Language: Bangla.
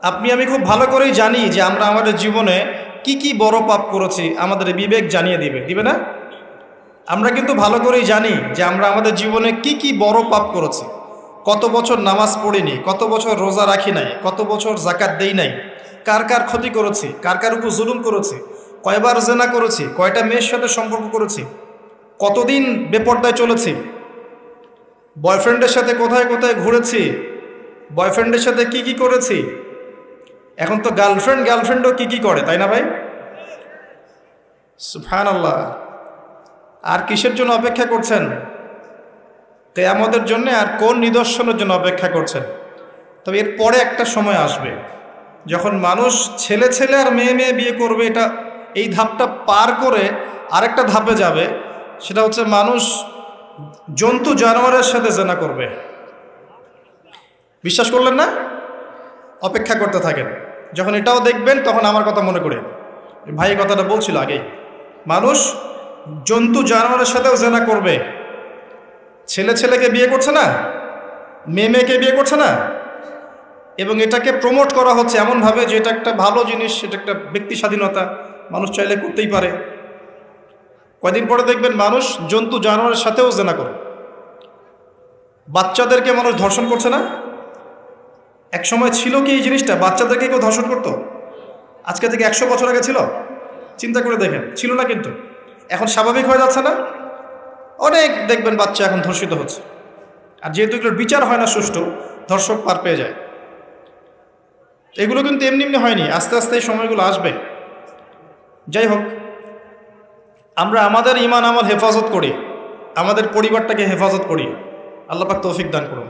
আপনি আমি খুব ভালো করেই জানি যে আমরা আমাদের জীবনে কি কি বড় পাপ করেছি, আমাদের বিবেক জানিয়ে দিবে না? আমরা কিন্তু ভালো করেই জানি যে আমরা আমাদের জীবনে কি কি বড় পাপ করেছি। কত বছর নামাজ পড়িনি, কত বছর রোজা রাখি নাই, কত বছর জাকাত দেই নাই, কার কার ক্ষতি করেছি, কার কার উপর জুলুম করেছি, কয়বার জেনা করেছি, কয়টা মেয়ের সাথে সম্পর্ক করেছি, কতদিন বেপর্দায় চলেছি, বয়ফ্রেন্ডের সাথে কোথায় কোথায় ঘুরেছি, বয়ফ্রেন্ডের সাথে কি কি করেছি। এখন তো গার্লফ্রেন্ডও কি কি করে, তাই না ভাই? সুবহানাল্লাহ। আর কিসের জন্য অপেক্ষা করছেন? কিয়ামতের জন্য। আর কোন নিদর্শনের জন্য অপেক্ষা করছেন? তবে এর পরে একটা সময় আসবে যখন মানুষ ছেলে ছেলে আর মেয়ে মেয়ে বিয়ে করবে। এই ধাপটা পার করে আরেকটা ধাপে যাবে, সেটা হচ্ছে মানুষ জন্তু জানোয়ারের সাথে জেনা করবে। বিশ্বাস করলেন না? অপেক্ষা করতে থাকেন। যখন এটাও দেখবেন তখন আমার কথা মনে করে, ভাই কথাটা বলছিল আগেই, মানুষ জন্তু জানোয়ারের সাথেও জেনা করবে। ছেলে ছেলেকে বিয়ে করছে না, মেয়ে মেয়েকে বিয়ে করছে না, এবং এটাকে প্রমোট করা হচ্ছে এমনভাবে যে এটা একটা ভালো জিনিস, এটা একটা ব্যক্তি স্বাধীনতা, মানুষ চাইলে করতেই পারে। কয়দিন পরে দেখবেন মানুষ জন্তু জানোয়ারের সাথেও জেনা করে। বাচ্চাদেরকে মানুষ ধর্ষণ করছে না? এক সময় ছিল কি এই জিনিসটা? বাচ্চাদেরকে কেউ ধর্ষণ করতো? আজকে থেকে 100 বছর আগে ছিল? চিন্তা করে দেখেন, ছিল না। কিন্তু এখন স্বাভাবিক হয়ে যাচ্ছে না? অনেক দেখবেন বাচ্চা এখন ধর্ষিত হচ্ছে। আর যেহেতু এগুলোর বিচার হয় না সুষ্ঠু, ধর্ষক পার পেয়ে যায়। এগুলো কিন্তু এমনি এমনি হয়নি, আস্তে আস্তে এই সময়গুলো আসবে। যাই হোক, আমরা আমাদের ঈমান আমল হেফাজত করি, আমাদের পরিবারটাকে হেফাজত করি। আল্লাহ পাক তৌফিক দান করুন।